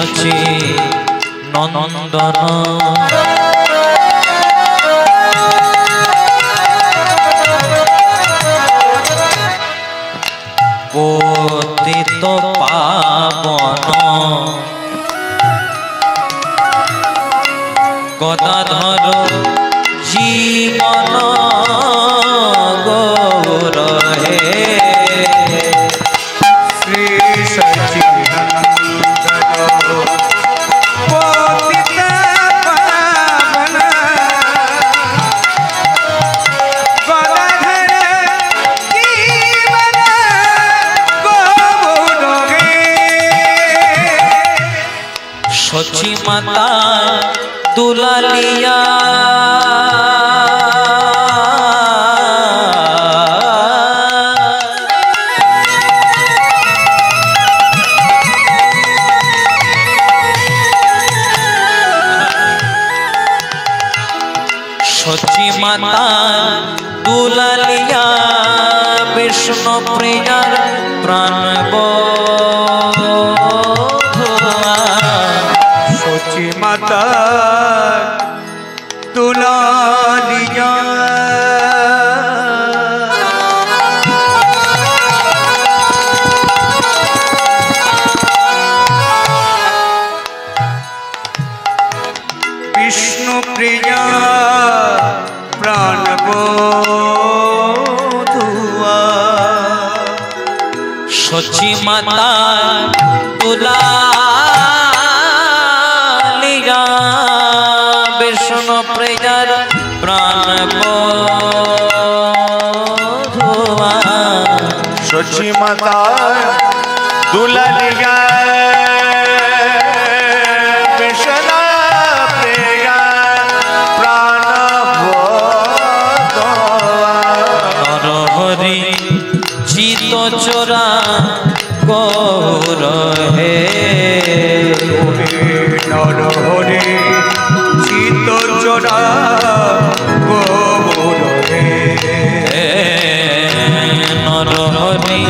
সচি নন্দন পতিত পাবন গদাধর জীবন গৌর হে শ্রী সচিদানন্দ পতিত পাবন গদাধর জীবন গৌর হে সচি মাতা দুলালিয়া সচি মাতা দুলালিয়া বিষ্ণু প্রিয়ার প্রাণ সচি মাতা দুলালিয়া বিষ্ণু প্রিয়া প্রাণ বধুয়া সচি মাতা দুলালিয়া বিষ্ণু প্রিয়ার প্রাণ বধুয়া সচি মাতা দুলালিয়া বিষ্ণু প্রিয়া প্রাণ বধুয়া নরহরি চিত চোরা গৌর হে নরহরি চিত চোরা গৌর হে নরহরি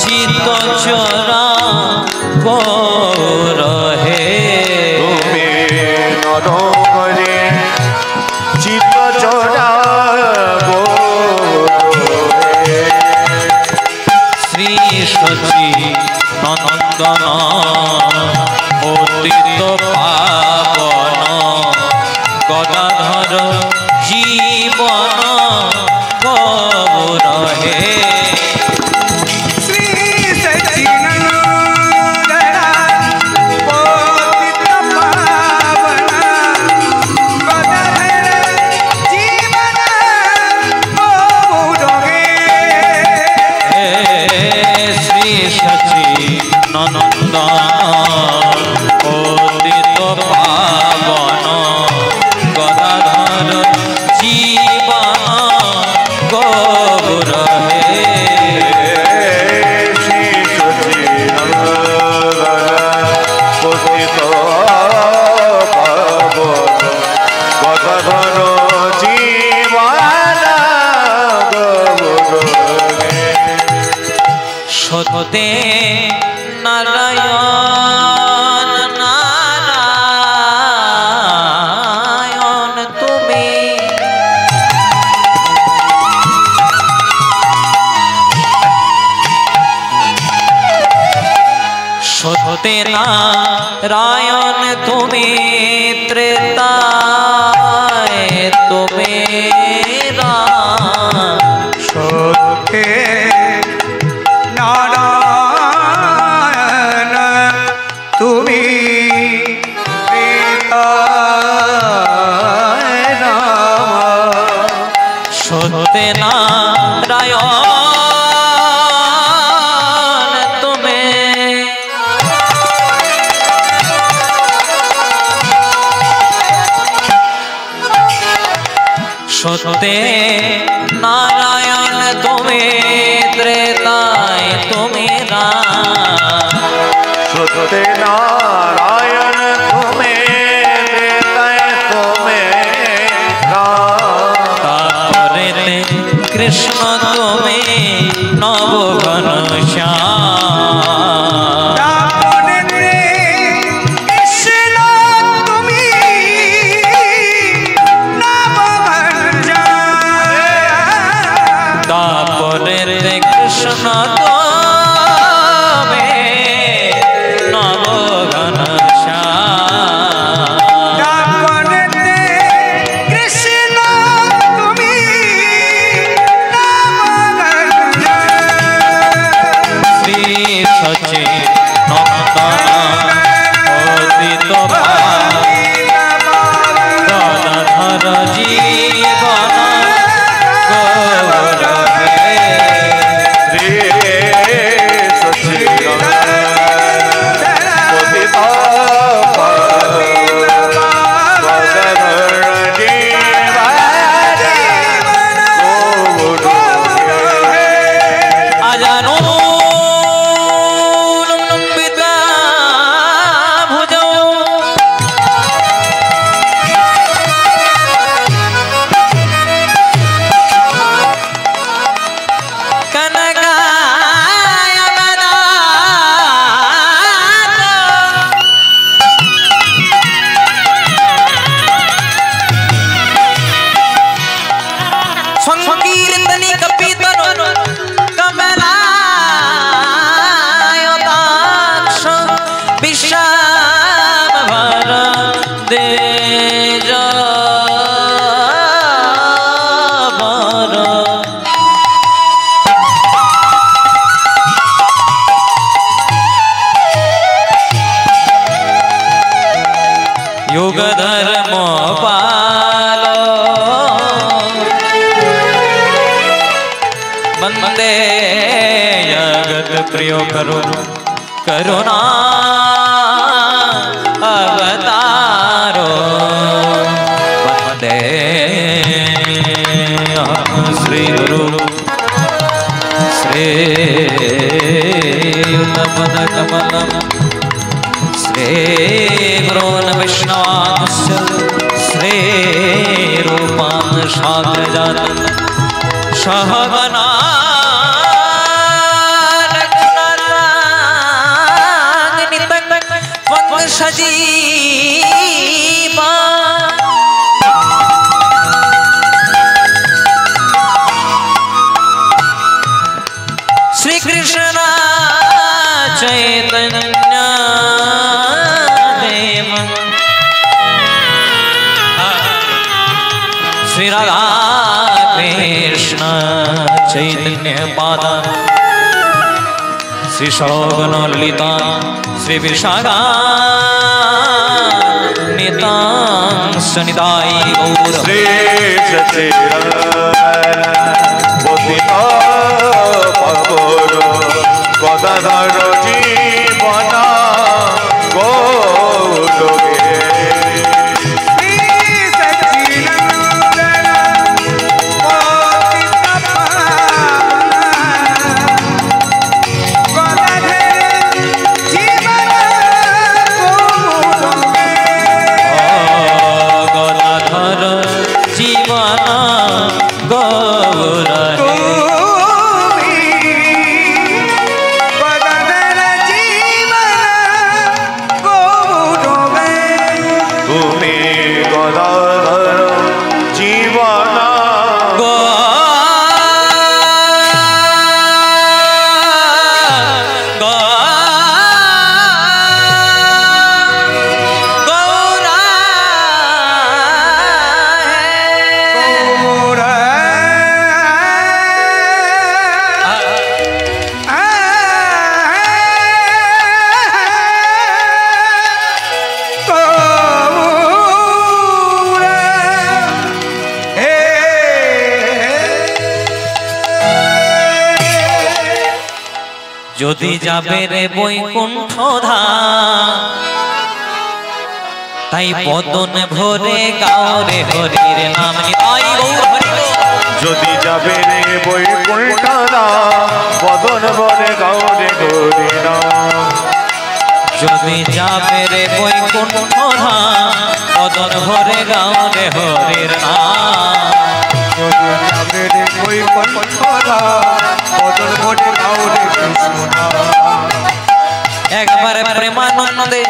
চিত চোরা গৌর হে নরহরি চিত চোরা শ্রী সচি নন্দন পতিত পাবন গদাধর জীবন গৌর হে শ্রী সচিদানন্দ পতিত পাবন গদাধর জীবন গৌর হে শ্রী সচি নন্দন পতিত পাবন গদাধর জীবন গৌর হে শ্রী সচিদানন্দ পতিত পাবন গদাধর জীবন গৌর হে সত্যে নারায়ণ নারায়ণ তুমি সত্যে নারায়ণ তুমি ত্রেতায় তুমি সত্যে নারায়ণ তুমি সত্যে নারায়ণ তুমি সত্যে নারায়ণ তুমি ত্রেতায় তুমি সত্যে নারায়ণ তুমি তুমি তারপরে কৃষ্ণ তুমি নবঘন শ্যাম युग धर्म पालो वंदे जगत प्रिय करो करुणा अवतारो वंदे श्री गुरु श्री पद कमलम श्री गुरुन् विष्णवांस्य श्री रूपान् शाग्रजातं सहगना सजीवा श्री कृष्ण चैतन्य देव श्री राधा कृष्ण चैतन्य पादा श्री शोभन ललिता श्री विशाखा नितांसनिदाय गौर श्री सच्चिदानंद बोधिता पगोर गदाधर जीवन गौरगे श्री सच्चिदानंद बोधिता যদি যাবে রে বৈকুণ্ঠ ধাম তাই বদন ভরে গাও রে হরির নাম নিতাই গৌর হরি যদি যাবে রে বৈকুণ্ঠ ধাম বদন ভরে গাও রে হরি নাম যদি যাবে রে বৈকুণ্ঠ ধাম বদন ভরে গাও রে হরির নাম যদি যাবে রে বৈকুণ্ঠ ধাম বদন ভরে গাও রে কৃষ্ণ নাম একবার প্রেমানন্দে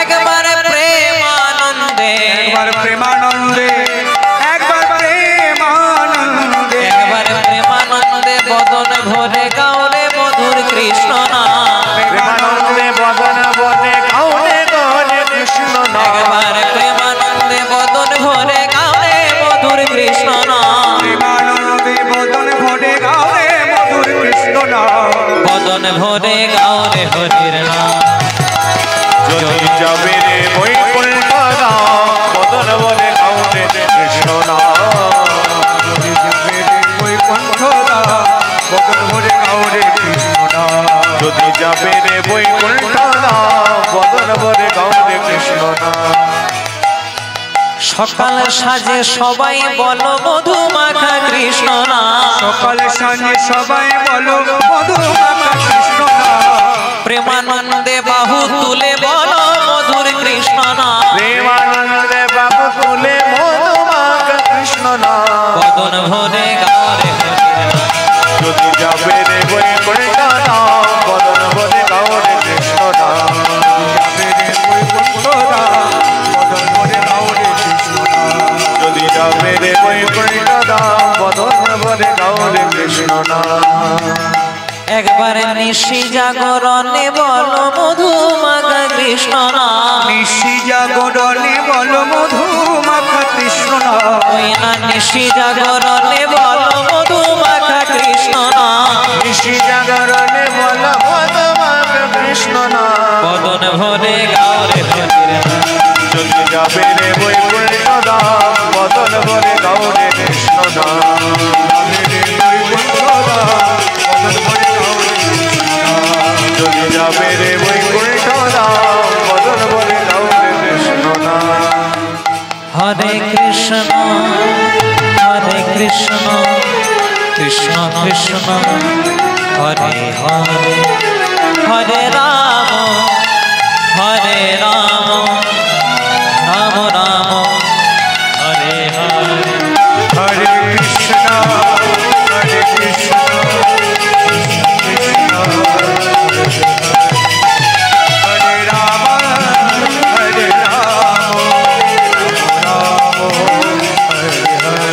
একবার প্রেমানন্দে একবার প্রেমানন্দে একবার প্রেমানন্দে একবার প্রেমানন্দে বদন ভরে গাও রে মধুর কৃষ্ণ নাম প্রেমানন্দে বদন ভরে গাও রে হরে কৃষ্ণ নাম একবার প্রেমানন্দে বদন ভরে গাও রে মধুর কৃষ্ণ নাম প্রেমানন্দে বদন ভরে গাও রে মধুর কৃষ্ণ নাম বদন ভরে গাও রে হরির নাম যদি যাবে রে বৈকুণ্ঠ ধাম বদন ভরে গাও রে কৃষ্ণ নাম যদি যাবে রে বৈকুণ্ঠ ধাম বদন ভরে গাও রে কৃষ্ণ নাম যদি যাবে রে বৈকুণ্ঠ ধাম বদন ভরে গাও রে কৃষ্ণ নাম সকাল সাজে সবাই বলো মধু মাখা কৃষ্ণ নাম সকাল সাঁঝে সবাই বলো মধু মাখা কৃষ্ণ নাম প্রেমানন্দে বাহু তুলে বলো মধুর কৃষ্ণ নাম প্রেমানন্দে বাবু তুলে মধু মাখা কৃষ্ণ নাম বদন ভরে গাও রে হরির নাম যদি যাবে রে বৈকুণ্ঠ ধাম বদন ভরে গাও রে কৃষ্ণ নাম যাবে রে বৈকুণ্ঠ ধাম বদন ভরে গাও রে কৃষ্ণ নাম যদি যাবে রে বৈকুণ্ঠ ধাম বদন ভরে গাও রে কৃষ্ণ নাম একবার নিশি জাগরণে বলো মধু মাখা কৃষ্ণ নাম নিশি জাগরণে বলো মধু মাখা কৃষ্ণ নাম ওই না নিশি জাগরণে বলো মধু মাখা কৃষ্ণ নাম নিশি জাগরণে বলো মধু মাখা কৃষ্ণ নাম বদন ভরে গাও রে হরির নাম যদি যাবে যাবে রে বৈকুণ্ঠ ধাম বদন বলে গাউরে কৃষ্ণ নাম হরে কৃষ্ণ কৃষ্ণ কৃষ্ণ হরে হরে হরে রাম রাম রাম হরে হরে হরে কৃষ্ণ কৃষ্ণ হরে রাম রাম হরে হরে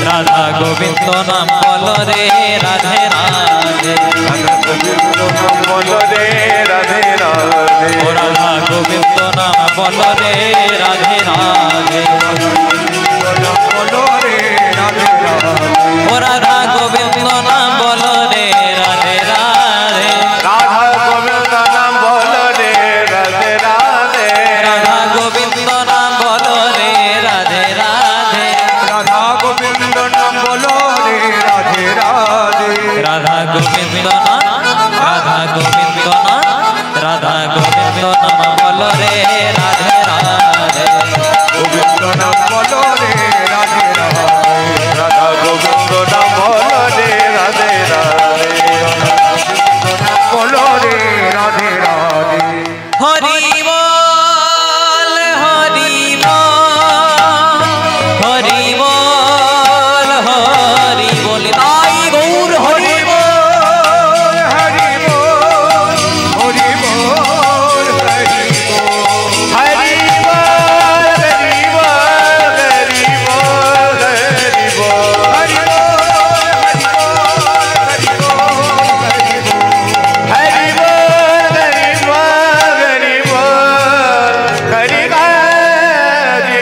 রাধা গোবিন্দ নাম বলো রে রাধে রাধে রাধা গোবিন্দ নাম বলো রে রাধে রাধে ও রাধা গোবিন্দ নাম বলো রে রাধে রাধে বলো রে রাধে রাধে ও রাধা গোবিন্দ নাম বলো রে রাধে রাধে রাধা গোবিন্দ নাম বলো রে রাধে রাধে রাধা গোবিন্দ নাম বলো রে রাধে রাধে রাধা গোবিন্দ নাম বলো রে রাধে রাধে রাধা গোবিন্দ নাম বলো রে রাধে রাধে গোবিন্দ নাম বলো রে রাধে রাধে রাধা গোবিন্দ নাম বলো রে রাধে রাধে বলো রে রাধে রাধে হরি বল হরি বল হরি বল হরি বল তাই গৌর হরি বল হরি বল হরি বল হরি বল হরি বল হরি বল হরি বল হরি বল হরি বল হরি বল হরি হরি